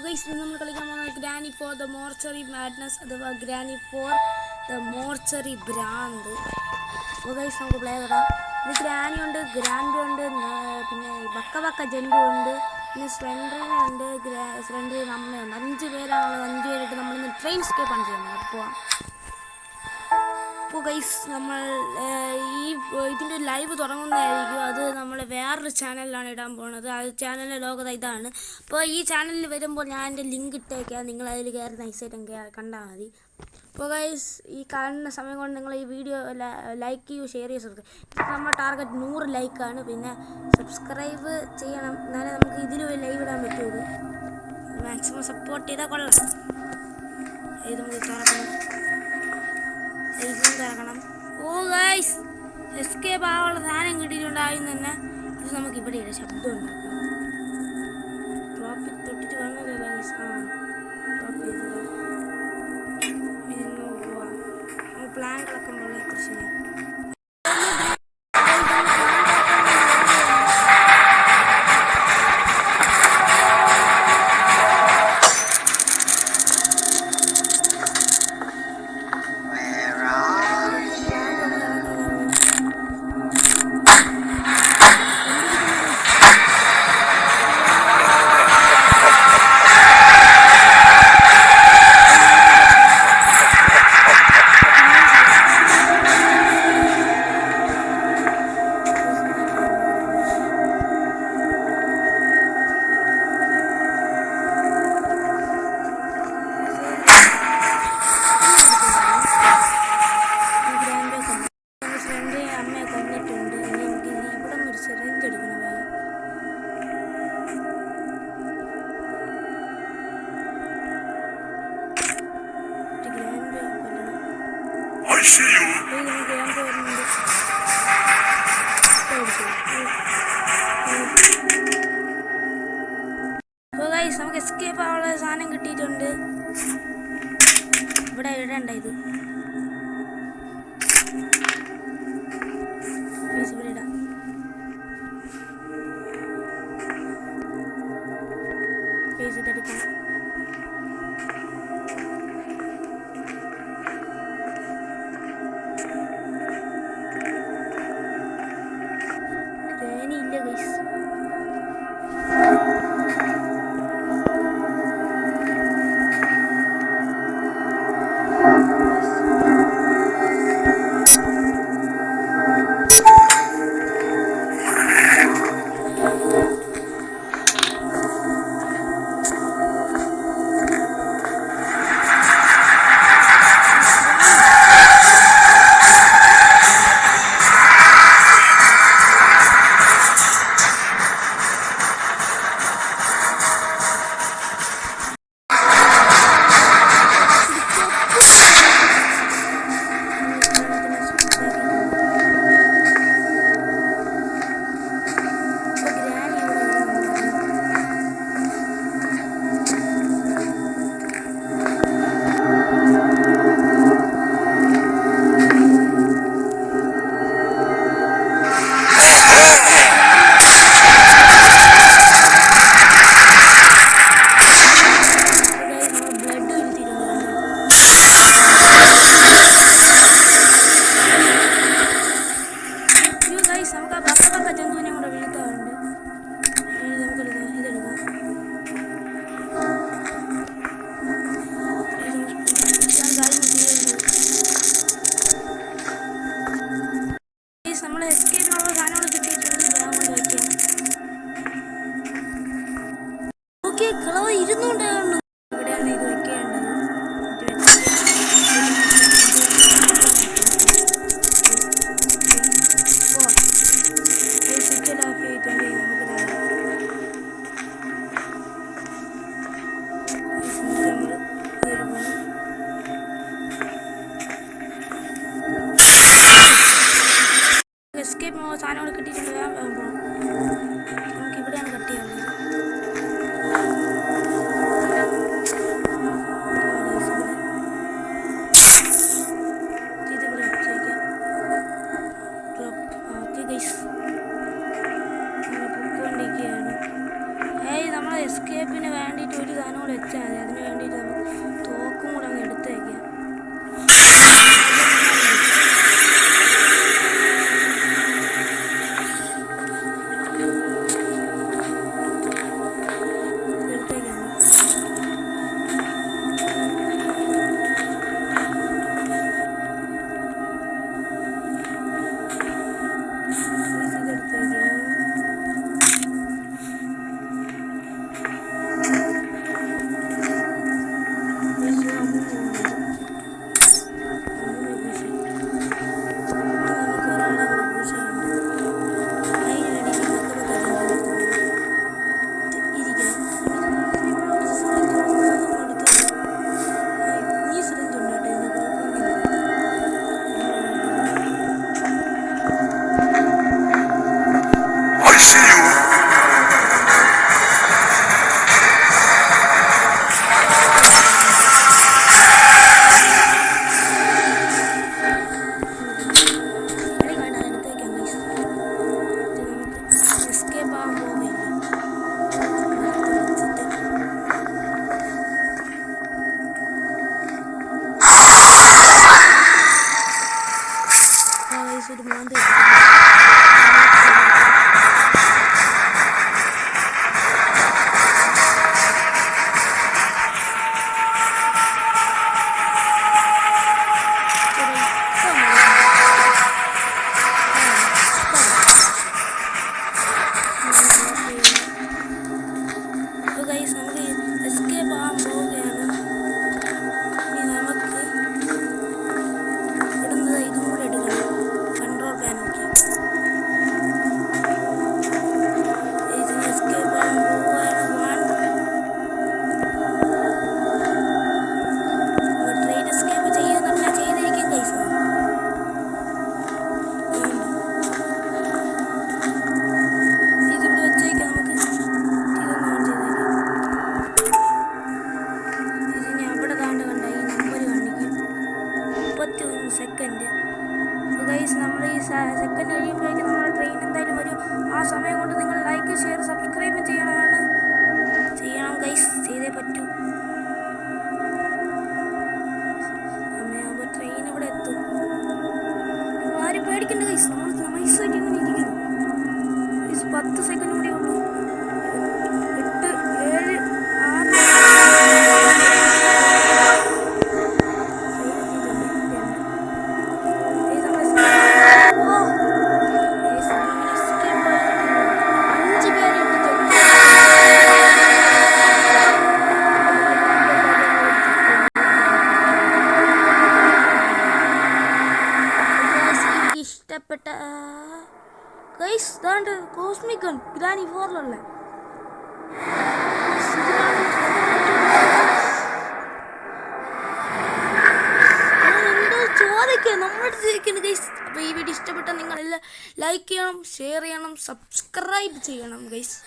Guys നമ്മൾ കളിക്കാൻ പോകുന്നത് granny for the mortuary madness അഥവാ ഗ്രാനി ഫോർ ദ മോർച്ചറി ഭ്രാന്ത്. അപ്പോൾ ഗൈസ് നമുക്ക് പ്ലേ ചെയ്യാം. ഇത് ഗ്രാനി ഉണ്ട്, ഗ്രാൻഡ് ഉണ്ട്, പിന്നെ ബക്ക ബക്ക ജെൻഡു ഉണ്ട്, പിന്നെ സ്ലെൻഡറിനുണ്ട്, സ്ലെൻഡറിന് അമ്മയുണ്ട്. 5 പേരാണുള്ളത്. 5 പേരിട്ട് നമ്മളിന്ന് ട്രെയിൻ സ്കേപ്പാണ് ചെയ്യുന്നത്. അപ്പോൾ ഗൈസ് നമ്മൾ ഇതിൻ്റെ ലൈവ് തുടങ്ങുന്നതായിരിക്കും. അത് നമ്മൾ വേറൊരു ചാനലിലാണ് ഇടാൻ പോകുന്നത്. ആ ചാനലിൻ്റെ ലോഗോ ഇതാണ്. അപ്പോൾ ഈ ചാനലിൽ വരുമ്പോൾ ഞാൻ എൻ്റെ ലിങ്ക് ഇട്ടേക്കാം. നിങ്ങൾ അതിൽ കയറി നൈസായിട്ട് കണ്ടാൽ മതി. അപ്പോൾ ഗൈസ് ഈ കാണുന്ന സമയം കൊണ്ട് നിങ്ങൾ ഈ വീഡിയോ ലൈക്ക് ചെയ്യൂ, ഷെയർ ചെയ്ത് സബ്സ്ക്രൈബ്. നമ്മുടെ ടാർഗറ്റ് 100 ലൈക്കാണ്. പിന്നെ സബ്സ്ക്രൈബ് ചെയ്യണം, എന്നാലേ നമുക്ക് ഇതിൽ ലൈവ് ഇടാൻ പറ്റുള്ളൂ. മാക്സിമം സപ്പോർട്ട് ചെയ്താൽ കൊള്ളാം. ഇത് നമുക്ക് തുറക്കണം. ഓ ഗൈസ്, എസ്കേപ്പ് ആവാനുള്ള സാധനം കിട്ടിയിട്ടുണ്ടായും തന്നെ. ഇത് നമുക്ക് ഇവിടെ ഇല്ല, ശബ്ദം ഉണ്ടാക്കാം. ഡ്രോപ്പ് തൊട്ടിട്ട് വന്നത് ഗൈസ്. ഡ്രോപ്പ് ചെയ്തത് പോവാം. പ്ലാൻ കിടക്കുമ്പോൾ പ്രശ്നം. നമുക്ക് എസ്കേപ്പ് ആവാനുള്ള സാധനം കിട്ടിയിട്ടുണ്ട്. ഇവിടെ ഇടണ്ട. ഇത് ഇവിടെ ഇടാം. ഇതെടുക്കണം. ഇല്ല ഗൈസ്. നമ്മൾ എസ്കേപ്പിനുള്ള സാധനങ്ങൾ കിട്ടിയിട്ടുണ്ട്. ഞാൻ കൊണ്ട് വയ്ക്കാം. ഓക്കെ, കളവ് ഇരുന്നുണ്ടായിരുന്നു. ഇവിടെയാണ് ഇത് വെക്കേണ്ടത്. എസ്കേപ്പ് സാധനങ്ങൾ കിട്ടിയിട്ടുണ്ട്. നമുക്ക് ഇവിടെയാണ് കട്ട് ചെയ്യുന്നത്. പോയേ പറ്റൂ. സമയമാകുമ്പോൾ ട്രെയിൻ ഇവിടെ എത്തും. ആരും പേടിക്കണ്ട ഗൈസ്, നമ്മൾ നൈസായിട്ട് ഇങ്ങനെ ഇരിക്കുന്നു. 10 സെക്കൻഡ് കൂടി ഉള്ളൂ. 8, 7, 6. ഇഷ്ടപ്പെട്ട ഗൈസ് ദാണ്ട് കോസ്മിക് ഗൺ ഗ്രാനി 4ലുള്ള എന്തോ ചോദിക്കുക നമ്മളോട് ചോദിക്കുന്നു ഗൈസ്. അപ്പോൾ ഈ വീഡിയോ ഇഷ്ടപ്പെട്ട നിങ്ങളെല്ലാം ലൈക്ക് ചെയ്യണം, ഷെയർ ചെയ്യണം, സബ്സ്ക്രൈബ് ചെയ്യണം ഗൈസ്.